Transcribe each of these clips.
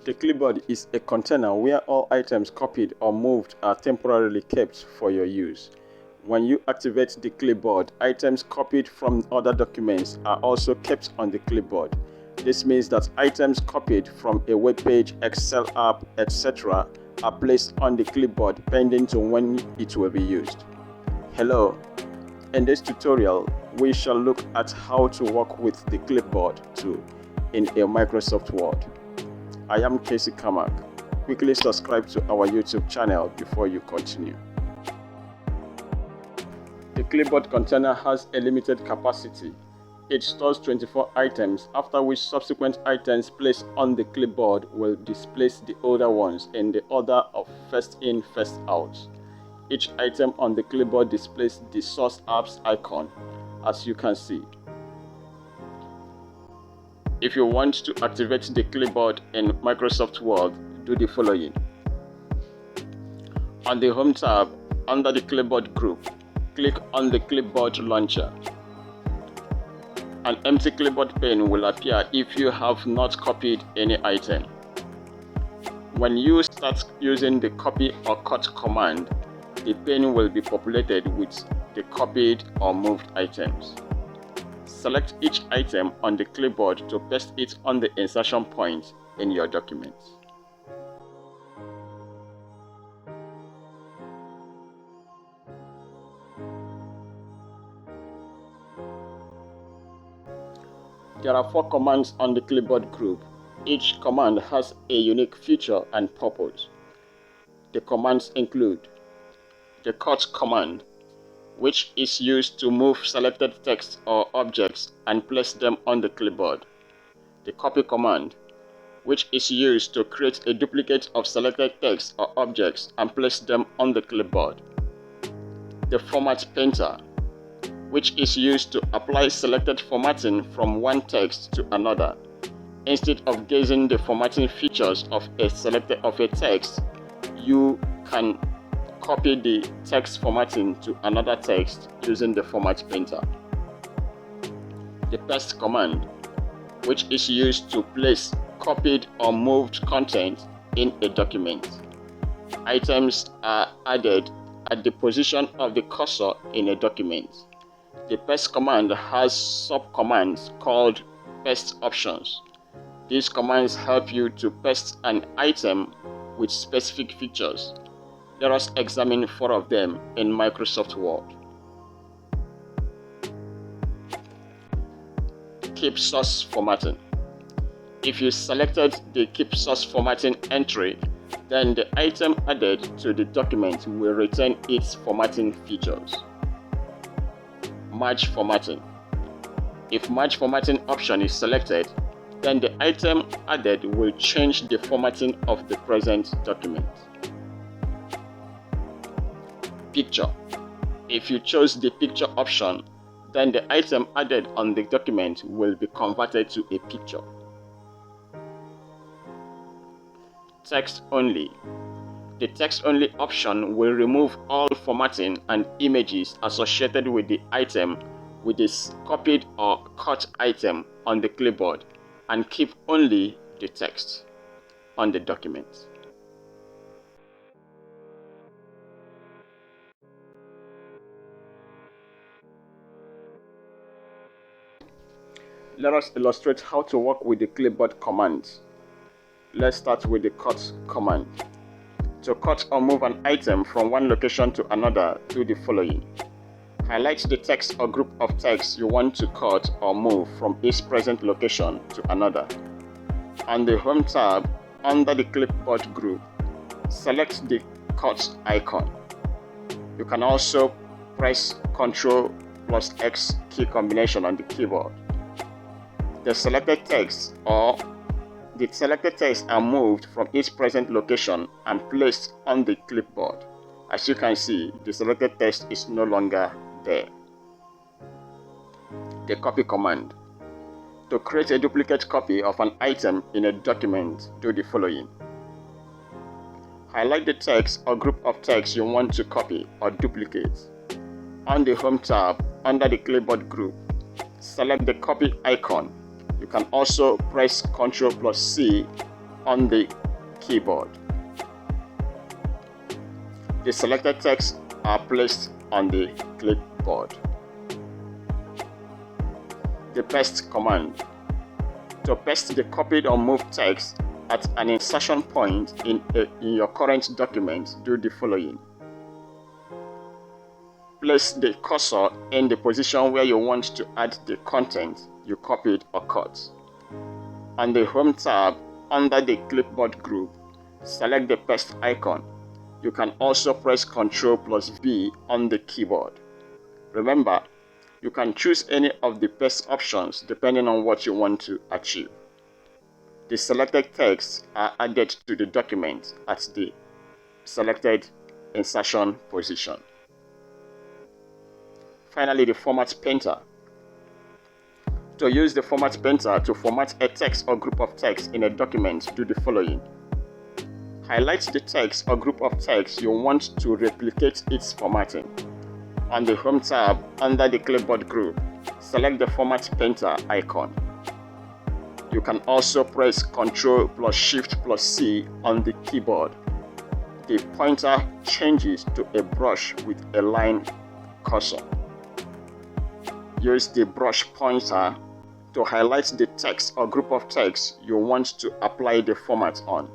The clipboard is a container where all items copied or moved are temporarily kept for your use. When you activate the clipboard, items copied from other documents are also kept on the clipboard. This means that items copied from a web page, Excel app, etc. are placed on the clipboard pending to when it will be used. Hello, in this tutorial, we shall look at how to work with the clipboard tool in a Microsoft Word. I am Casey Kamak. Quickly subscribe to our YouTube channel before you continue. The clipboard container has a limited capacity. It stores 24 items, after which subsequent items placed on the clipboard will displace the older ones in the order of first in, first out. Each item on the clipboard displays the source app's icon, as you can see. If you want to activate the clipboard in Microsoft Word, do the following. On the Home tab, under the Clipboard group, click on the Clipboard launcher. An empty clipboard pane will appear if you have not copied any item. When you start using the copy or cut command, the pane will be populated with the copied or moved items. Select each item on the clipboard to paste it on the insertion point in your document. There are 4 commands on the clipboard group. Each command has a unique feature and purpose. The commands include the cut command, which is used to move selected text or objects and place them on the clipboard. The copy command, which is used to create a duplicate of selected text or objects and place them on the clipboard. The format painter, which is used to apply selected formatting from one text to another. Instead of guessing the formatting features of a text, you can copy the text formatting to another text using the format painter. The paste command, which is used to place copied or moved content in a document. Items are added at the position of the cursor in a document. The paste command has sub-commands called paste options. These commands help you to paste an item with specific features. Let us examine 4 of them in Microsoft Word. Keep source formatting. If you selected the Keep Source Formatting entry, then the item added to the document will retain its formatting features. Match formatting. If match formatting option is selected, then the item added will change the formatting of the present document. Picture. If you chose the picture option, then the item added on the document will be converted to a picture. Text only. The text only option will remove all formatting and images associated with the item with this copied or cut item on the clipboard and keep only the text on the document. Let us illustrate how to work with the clipboard commands. Let's start with the cut command. To cut or move an item from one location to another, do the following. Highlight the text or group of text you want to cut or move from its present location to another. On the Home tab, under the Clipboard group, select the cut icon. You can also press Ctrl+X key combination on the keyboard. The selected text are moved from its present location and placed on the clipboard. As you can see, the selected text is no longer there. The copy command. To create a duplicate copy of an item in a document, do the following. Highlight the text or group of text you want to copy or duplicate. On the Home tab, under the Clipboard group, select the copy icon. You can also press Ctrl+C on the keyboard. The selected texts are placed on the clipboard. The paste command. To paste the copied or moved text at an insertion point in your current document, do the following. Place the cursor in the position where you want to add the content you copied or cut. On the Home tab, under the Clipboard group, select the paste icon. You can also press Ctrl+V on the keyboard. Remember, you can choose any of the paste options depending on what you want to achieve. The selected texts are added to the document at the selected insertion position. Finally, the Format Painter. To use the Format Painter to format a text or group of text in a document, do the following. Highlight the text or group of text you want to replicate its formatting. On the Home tab, under the Clipboard group, select the Format Painter icon. You can also press Ctrl+Shift+C on the keyboard. The pointer changes to a brush with a line cursor. Use the brush pointer to highlight the text or group of text you want to apply the format on.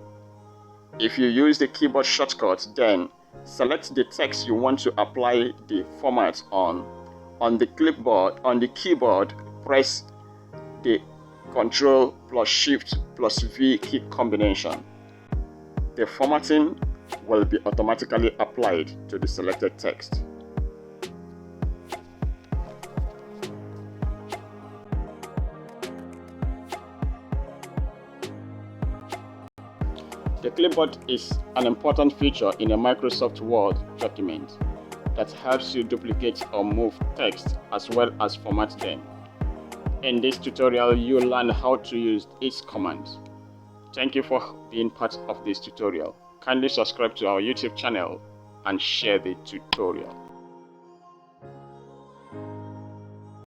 If you use the keyboard shortcut, then select the text you want to apply the format on. On the keyboard, press the Ctrl+Shift+V key combination. The formatting will be automatically applied to the selected text. The clipboard is an important feature in a Microsoft Word document that helps you duplicate or move text as well as format them. In this tutorial, you'll learn how to use each command. Thank you for being part of this tutorial. Kindly subscribe to our YouTube channel and share the tutorial.